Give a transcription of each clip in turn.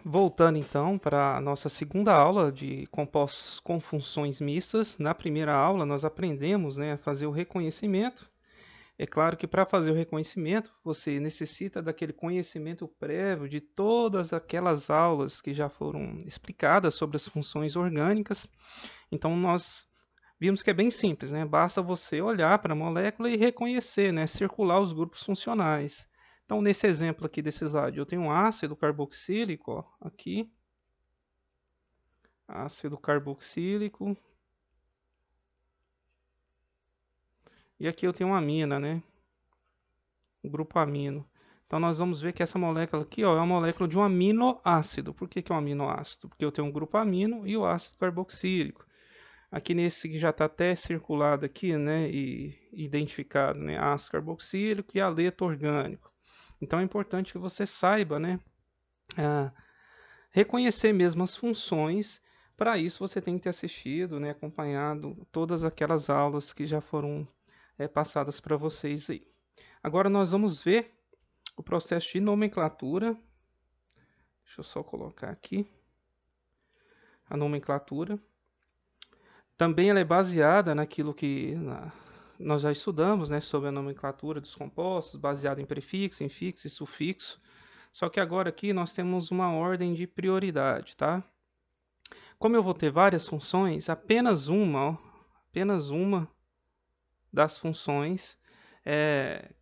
Voltando então para a nossa segunda aula de compostos com funções mistas. Na primeira aula nós aprendemos, né, a fazer o reconhecimento. É claro que para fazer o reconhecimento você necessita daquele conhecimento prévio de todas aquelas aulas que já foram explicadas sobre as funções orgânicas. Então nós vimos que é bem simples, né? Basta você olhar para a molécula e reconhecer, né? Circular os grupos funcionais. Então, nesse exemplo aqui desse slide, eu tenho um ácido carboxílico, ó, aqui, ácido carboxílico, e aqui eu tenho uma amina, né? O grupo amino. Então, nós vamos ver que essa molécula aqui, ó, é uma molécula de um aminoácido. Por que que é um aminoácido? Porque eu tenho um grupo amino e o ácido carboxílico. Aqui nesse que já está até circulado aqui, né, e identificado, né, ácido carboxílico e aleto orgânico. Então é importante que você saiba, né, reconhecer mesmo as funções. Para isso você tem que ter assistido, né, acompanhado todas aquelas aulas que já foram passadas para vocês aí. Agora nós vamos ver o processo de nomenclatura. Deixa eu só colocar aqui a nomenclatura. Também ela é baseada naquilo que nós já estudamos, né, sobre a nomenclatura dos compostos, baseado em prefixo, infixo e sufixo. Só que agora aqui nós temos uma ordem de prioridade, tá? Como eu vou ter várias funções, apenas uma das funções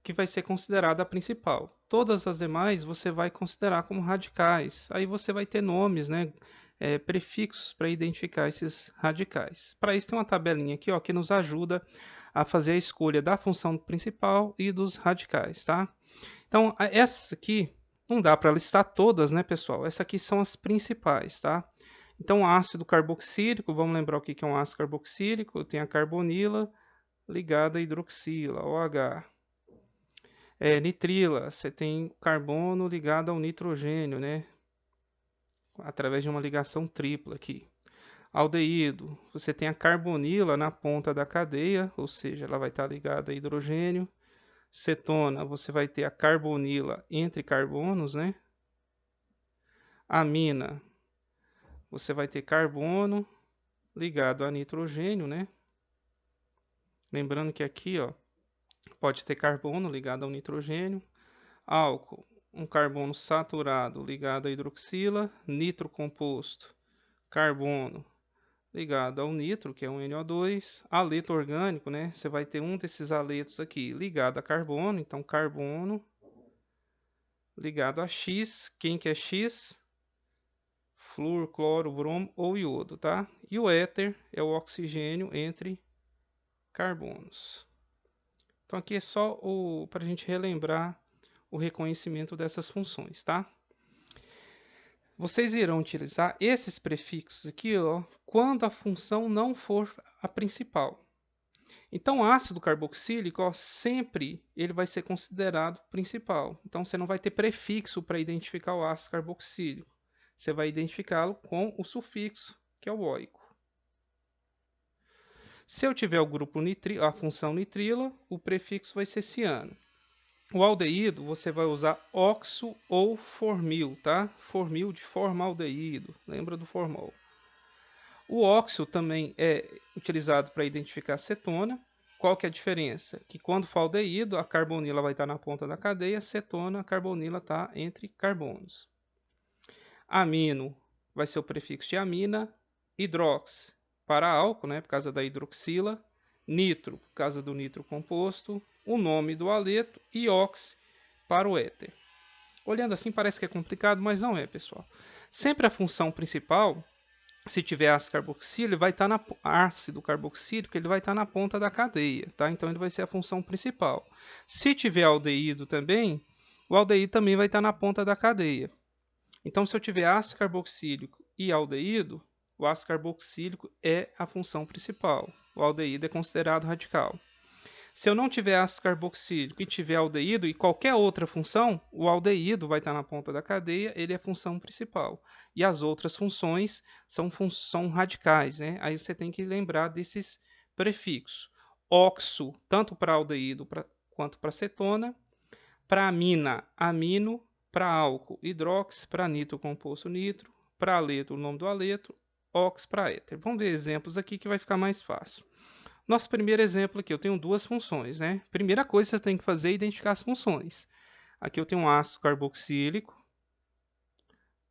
que vai ser considerada a principal. Todas as demais você vai considerar como radicais. Aí você vai ter nomes, né, prefixos para identificar esses radicais. Para isso tem uma tabelinha aqui, ó, que nos ajuda a fazer a escolha da função principal e dos radicais, tá? Então, essas aqui não dá para listar todas, né, pessoal? Essas aqui são as principais, tá? Então, ácido carboxílico, vamos lembrar o que é um ácido carboxílico? Tem a carbonila ligada à hidroxila, OH. Nitrila, você tem carbono ligado ao nitrogênio, né? Através de uma ligação tripla aqui. Aldeído, você tem a carbonila na ponta da cadeia, ou seja, ela vai estar ligada a hidrogênio. Cetona, você vai ter a carbonila entre carbonos, né? Amina, você vai ter carbono ligado a nitrogênio, né? Lembrando que aqui, ó, pode ter carbono ligado ao nitrogênio. Álcool, um carbono saturado ligado à hidroxila. Nitro composto, carbono ligado ao nitro, que é um NO2. Aleto orgânico, né? Você vai ter um desses aletos aqui ligado a carbono, então carbono ligado a X. Quem que é X? Flúor, cloro, bromo ou iodo, tá? E o éter é o oxigênio entre carbonos. Então aqui é só para a gente relembrar o reconhecimento dessas funções, tá? Vocês irão utilizar esses prefixos aqui, ó, quando a função não for a principal. Então, ácido carboxílico, ó, sempre ele vai ser considerado principal. Então, você não vai ter prefixo para identificar o ácido carboxílico. Você vai identificá-lo com o sufixo, que é o oico. Se eu tiver o grupo a função nitrila, o prefixo vai ser ciano. O aldeído você vai usar oxo ou formil, tá? Formil de formaldeído, lembra do formol. O óxido também é utilizado para identificar cetona. Qual que é a diferença? Que quando for aldeído, a carbonila vai estar na ponta da cadeia, cetona, a carbonila está entre carbonos. Amino vai ser o prefixo de amina, hidrox para álcool, né, por causa da hidroxila, nitro por causa do nitro composto, o nome do aleto e ox para o éter. Olhando assim parece que é complicado, mas não é, pessoal. Sempre a função principal, se tiver ácido carboxílico, vai estar na ácido carboxílico, ele vai estar na ponta da cadeia, tá? Então ele vai ser a função principal. Se tiver aldeído também, o aldeído também vai estar na ponta da cadeia. Então se eu tiver ácido carboxílico e aldeído, o ácido carboxílico é a função principal. O aldeído é considerado radical. Se eu não tiver ácido carboxílico e tiver aldeído e qualquer outra função, o aldeído vai estar na ponta da cadeia, ele é a função principal. E as outras funções são radicais, né? Aí você tem que lembrar desses prefixos. Oxo, tanto para aldeído quanto para cetona. Para amina, amino. Para álcool, hidrox. Para nitro, composto nitro. Para aleto, o nome do aleto. Ox para éter. Vamos ver exemplos aqui que vai ficar mais fácil. Nosso primeiro exemplo aqui, eu tenho duas funções, né? Primeira coisa que você tem que fazer é identificar as funções. Aqui eu tenho um ácido carboxílico.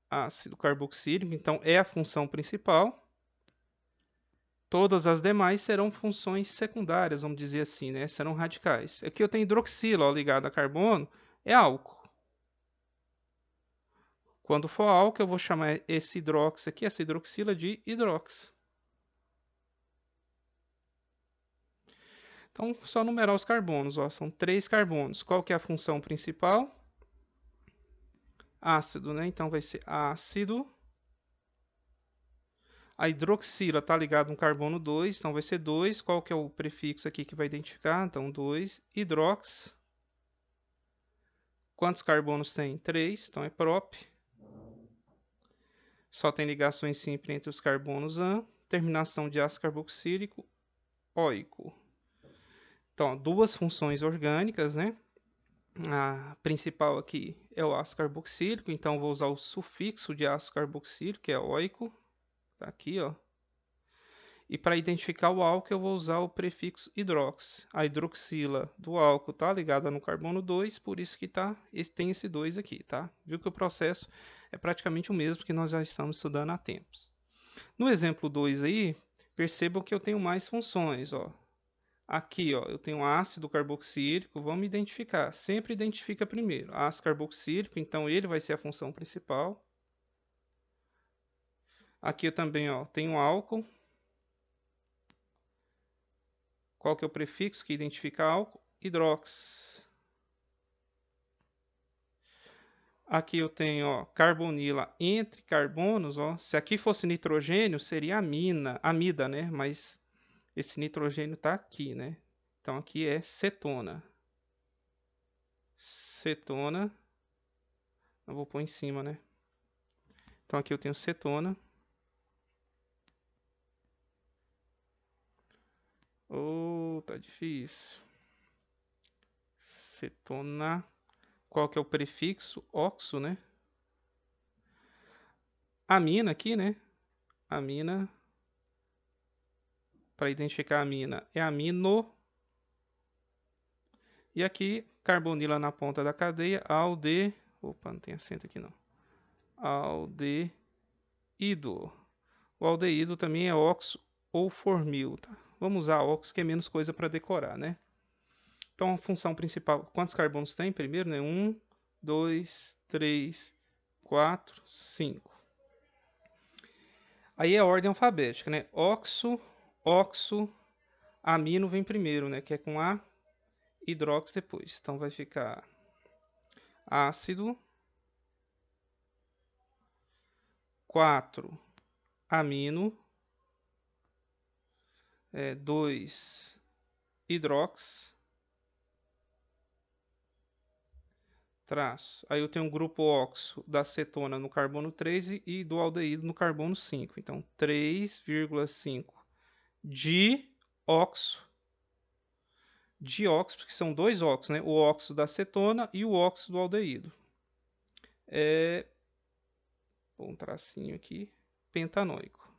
Ácido carboxílico, então é a função principal. Todas as demais serão funções secundárias, vamos dizer assim, né? Serão radicais. Aqui eu tenho hidroxila, ó, ligado a carbono, é álcool. Quando for álcool, eu vou chamar esse hidrox aqui, essa hidroxila, de hidrox. Então, só numerar os carbonos, ó, são 3 carbonos. Qual que é a função principal? Ácido, né? Então vai ser ácido. A hidroxila está ligada no carbono 2, então vai ser 2. Qual que é o prefixo aqui que vai identificar? Então, 2. Hidrox. Quantos carbonos tem? 3, então é prop. Só tem ligações simples entre os carbonos AN. Terminação de ácido carboxílico, óico. Então, duas funções orgânicas, né? A principal aqui é o ácido carboxílico, então vou usar o sufixo de ácido carboxílico, que é óico. Tá aqui, ó. E para identificar o álcool, eu vou usar o prefixo hidrox. A hidroxila do álcool está ligada no carbono 2, por isso que tem esse 2 aqui, tá? Viu que o processo é praticamente o mesmo que nós já estamos estudando há tempos. No exemplo 2 aí, percebam que eu tenho mais funções, ó. Aqui, ó, eu tenho ácido carboxílico, vamos identificar. Sempre identifica primeiro. Ácido carboxílico, então ele vai ser a função principal. Aqui eu também, ó, tenho álcool. Qual que é o prefixo que identifica álcool? Hidrox. Aqui eu tenho, ó, carbonila entre carbonos, ó. Se aqui fosse nitrogênio, seria amida, né? Mas esse nitrogênio está aqui, né? Então aqui é cetona. Cetona. Eu vou pôr em cima, né? Então aqui eu tenho cetona. Oh, tá difícil. Cetona. Qual que é o prefixo? Oxo, né? Amina aqui, né? Amina. Para identificar a amina é amino. E aqui, carbonila na ponta da cadeia, alde... Opa, não tem acento aqui não. Aldeído. O aldeído também é oxo ou formil, tá? Vamos usar oxo, que é menos coisa para decorar, né? Então, a função principal, quantos carbonos tem? Primeiro, né? 1, 2, 3, 4, 5. Aí é a ordem alfabética, né? Oxo, amino vem primeiro, né? Que é com A, hidrox depois. Então, vai ficar ácido, 4, amino, 2, hidrox, traço. Aí eu tenho um grupo óxido da cetona no carbono 3 e do aldeído no carbono 5. Então, 3,5 dióxido. Dióxido, porque são dois óxidos, né? O óxido da cetona e o óxido do aldeído. Um tracinho aqui. Pentanóico.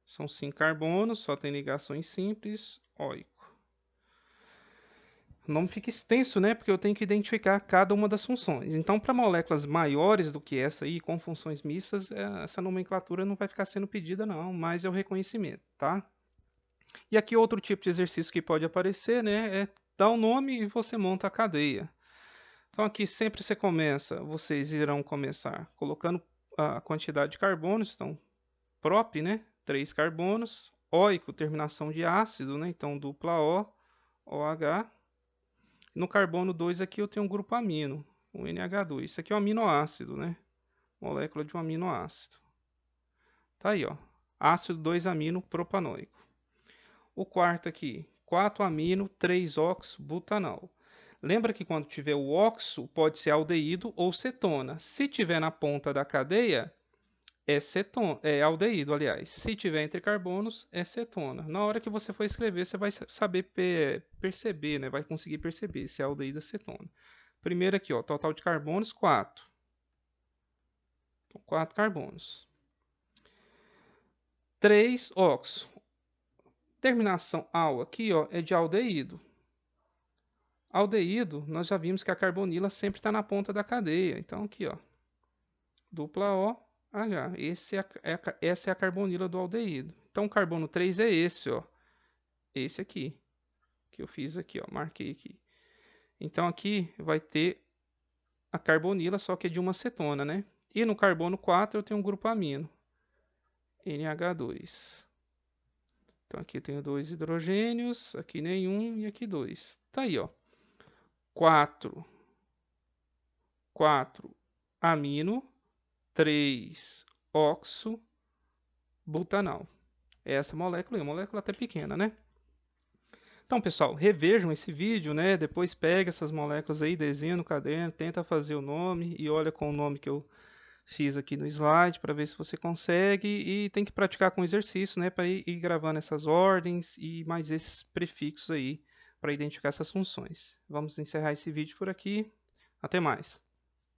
São 5 carbonos, só tem ligações simples, óico. O nome fica extenso, né? Porque eu tenho que identificar cada uma das funções. Então, para moléculas maiores do que essa aí, com funções mistas, essa nomenclatura não vai ficar sendo pedida, não, mas é o reconhecimento, tá? E aqui outro tipo de exercício que pode aparecer, né? É dar o nome e você monta a cadeia. Então, aqui sempre vocês irão começar colocando a quantidade de carbonos, então, prop, né? 3 carbonos, óico, terminação de ácido, né? Então, dupla O, OH. No carbono 2 aqui eu tenho um grupo amino, um NH2. Isso aqui é um aminoácido, né? Molécula de um aminoácido. Tá aí, ó. Ácido 2-amino propanoico. O quarto aqui, 4-amino 3-oxo-butanol. Lembra que quando tiver o oxo, pode ser aldeído ou cetona. Se tiver na ponta da cadeia, é aldeído, aliás. Se tiver entre carbonos, é cetona. Na hora que você for escrever, você vai saber perceber, né? Vai conseguir perceber se é aldeído ou cetona. Primeiro aqui, ó, total de carbonos, 4. Então, 4 carbonos. 3 óxido. Terminação al aqui, ó, é de aldeído. Aldeído, nós já vimos que a carbonila sempre está na ponta da cadeia. Então, aqui, ó, dupla O, H. Essa é a carbonila do aldeído. Então, o carbono 3 é esse, ó. Esse aqui, que eu fiz aqui, ó, marquei aqui. Então, aqui vai ter a carbonila, só que é de uma cetona, né? E no carbono 4 eu tenho um grupo amino, NH2. Então, aqui eu tenho 2 hidrogênios, aqui nenhum e aqui 2. Tá aí, ó. 4 amino, 3 oxo, butanal. É essa molécula, é uma molécula até pequena, né? Então, pessoal, revejam esse vídeo, né? Depois pega essas moléculas aí, desenha no caderno, tenta fazer o nome e olha com o nome que eu fiz aqui no slide para ver se você consegue, e tem que praticar com exercício, né? Para ir gravando essas ordens e mais esses prefixos aí para identificar essas funções. Vamos encerrar esse vídeo por aqui. Até mais.